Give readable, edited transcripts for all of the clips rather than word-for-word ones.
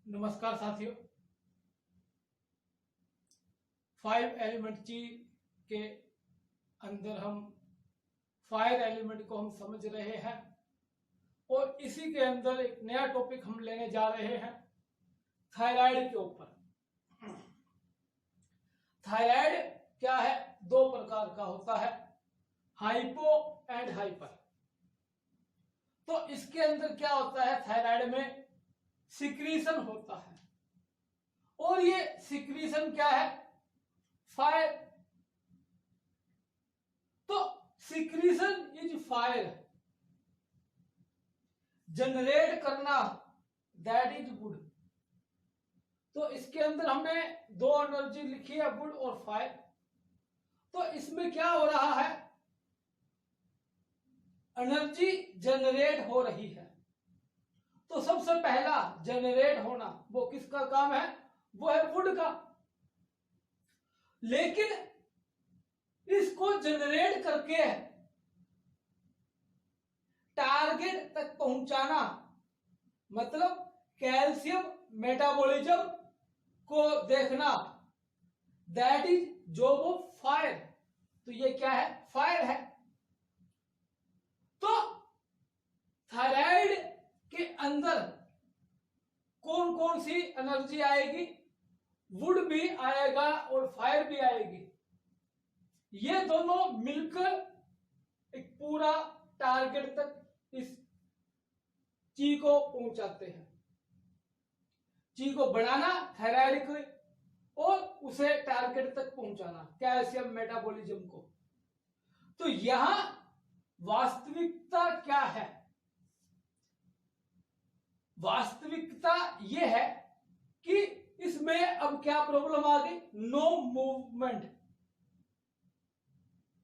नमस्कार साथियों। 5 एलिमेंट ची के अंदर हम फायर एलिमेंट को हम समझ रहे हैं और इसी के अंदर एक नया टॉपिक हम लेने जा रहे हैं थायराइड के ऊपर। थायराइड क्या है? दो प्रकार का होता है, हाइपो एंड हाइपर। तो इसके अंदर क्या होता है, थायराइड में सिक्रीशन होता है और ये सिक्रीशन क्या है? फायर। तो सिक्रीशन इज फायर, जनरेट करना दैट इज वुड। तो इसके अंदर हमने दो एनर्जी लिखी है, वुड और फायर। तो इसमें क्या हो रहा है, एनर्जी जनरेट हो रही है। तो सबसे पहला जनरेट होना वो किसका काम है? वो है वुड का। लेकिन इसको जनरेट करके टारगेट तक पहुंचाना, मतलब कैल्शियम मेटाबॉलिज्म को देखना, that is job of fire. तो ये क्या है? फायर है। तो थायराइड के अंदर कौन कौन सी एनर्जी आएगी? वुड भी आएगा और फायर भी आएगी। ये दोनों मिलकर एक पूरा टारगेट तक इस ची को पहुंचाते हैं। ची को बढ़ाना थायराइड को और उसे टारगेट तक पहुंचाना, कैल्शियम मेटाबॉलिज्म को। तो यहां वास्तविकता क्या है? वास्तविकता यह है कि इसमें अब क्या प्रॉब्लम आ गई? No movement.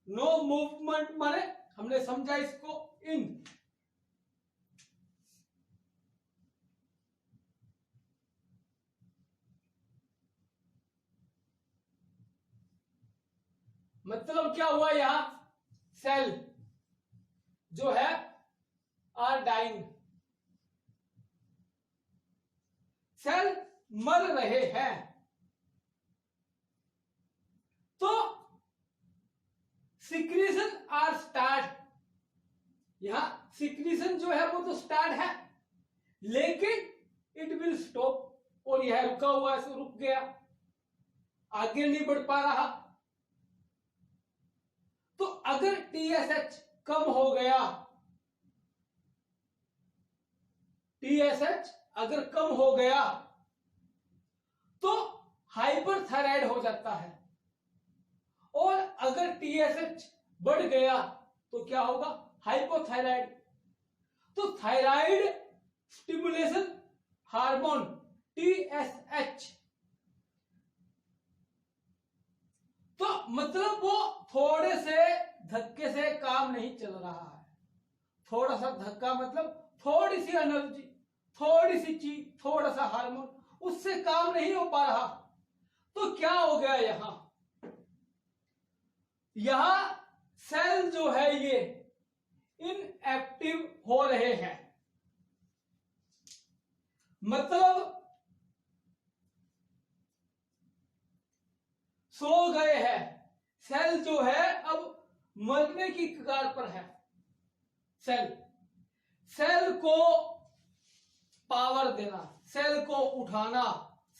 नो मूवमेंट माने हमने समझा इसको इन, मतलब क्या हुआ? यहां सेल जो है आर डाइंग, सेल मर रहे हैं। तो सिक्रीशन आर स्टार्ट। यहां सिक्रीशन जो है वो तो स्टार्ट है, लेकिन इट विल स्टॉप। और यह रुका हुआ है, रुक गया, आगे नहीं बढ़ पा रहा। तो अगर टीएसएच कम हो गया, टीएसएच अगर कम हो गया तो हाइपरथायराइड हो जाता है। और अगर टीएसएच बढ़ गया तो क्या होगा? हाइपोथायराइड। तो थायराइड स्टिमुलेशन हार्मोन टीएसएच, तो मतलब वो थोड़े से धक्के से काम नहीं चल रहा है। थोड़ा सा धक्का मतलब थोड़ी सी एनर्जी, थोड़ी सी चीज, थोड़ा सा हार्मोन, उससे काम नहीं हो पा रहा। तो क्या हो गया? यहां सेल जो है ये इनएक्टिव हो रहे हैं, मतलब सो गए हैं। सेल जो है अब मरने की कगार पर है। सेल को पावर देना, सेल को उठाना,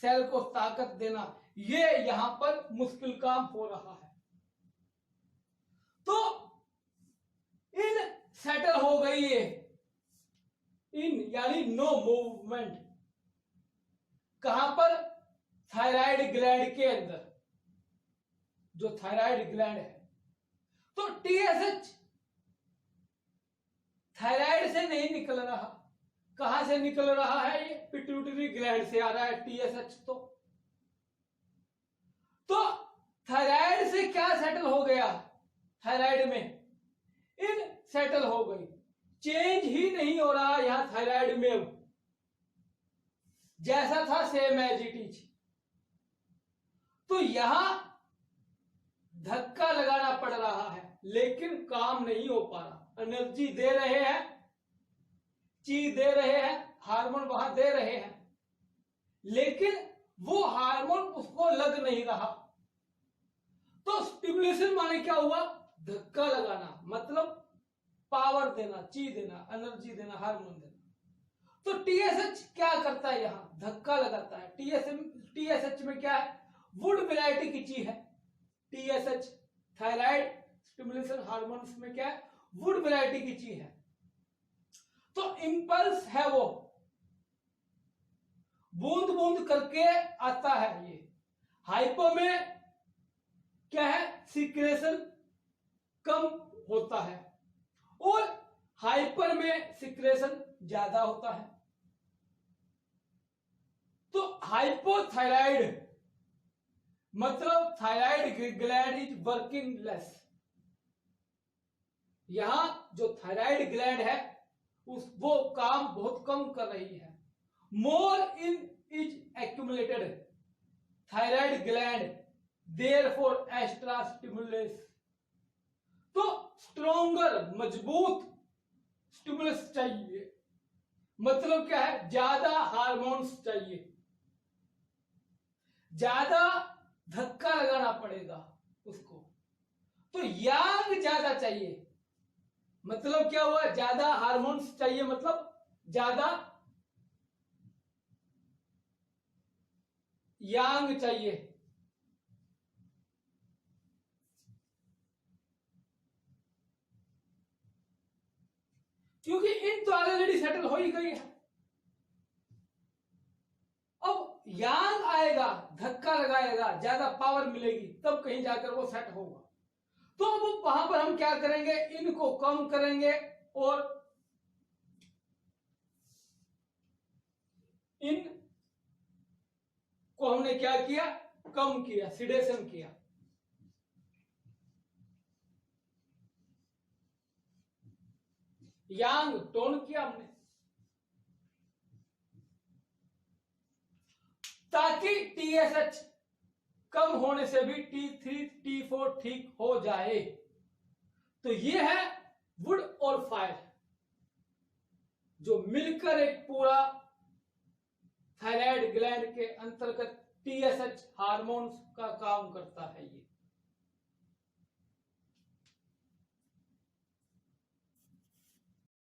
सेल को ताकत देना, ये यहां पर मुश्किल काम हो रहा है। तो इन सेटल हो गई है, इन यानी नो मूवमेंट। कहां पर? थायराइड ग्लैंड के अंदर, जो थायराइड ग्लैंड है। तो टीएसएच थायराइड से नहीं निकल रहा। कहां से निकल रहा है? ये पिट्यूटरी ग्लैंड से आ रहा है टीएसएच। तो थायराइड से क्या सेटल हो गया? थायराइड में इन सेटल हो गई, चेंज ही नहीं हो रहा यहां थायराइड में। अब जैसा था सेम एज इट इज। तो यहां धक्का लगाना पड़ रहा है, लेकिन काम नहीं हो पा रहा। एनर्जी दे रहे हैं, ची दे रहे हैं, हार्मोन वहां दे रहे हैं, लेकिन वो हार्मोन उसको लग नहीं रहा। तो स्टिमुलेशन माने क्या हुआ, धक्का लगाना, मतलब पावर देना, ची देना, एनर्जी देना, हार्मोन देना। तो टीएसएच क्या करता है, यहां धक्का लगाता है। टीएसएच में क्या है, वुड वैरायटी की ची है। टीएसएच थायराइड स्टिमुलेशन हार्मोन्स में क्या है, वुड वैरायटी की ची है। तो इंपल्स है वो बूंद बूंद करके आता है। ये हाइपो में क्या है, सिक्रेशन कम होता है और हाइपर में सिक्रेशन ज्यादा होता है। तो हाइपोथायराइड मतलब thyroid gland is working less. यहां जो थायराइड ग्लैंड है वो काम बहुत कम कर रही है। More in is accumulated thyroid gland therefore extra stimulus. तो स्ट्रोंगर मजबूत स्टिमुलस चाहिए, मतलब क्या है, ज्यादा हार्मोन्स चाहिए, ज्यादा धक्का लगाना पड़ेगा उसको। तो यांग ज्यादा चाहिए, मतलब क्या हुआ, ज्यादा हार्मोन्स चाहिए, मतलब ज्यादा यांग चाहिए। क्योंकि इन तो ऑलरेडी सेटल हो ही गई है। अब यांग आएगा, धक्का लगाएगा, ज्यादा पावर मिलेगी, तब कहीं जाकर वो सेट होगा। तो अब वहां पर हम क्या करेंगे, इनको कम करेंगे और इन को हमने क्या किया, कम किया, सिडेशन किया। यांग टोन किया हमने, ताकि टीएसएच कम होने से भी T3 T4 ठीक हो जाए। तो ये है वुड और फायर जो मिलकर एक पूरा थायराइड ग्लैंड के अंतर्गत टीएसएच हार्मोन्स का काम करता है। ये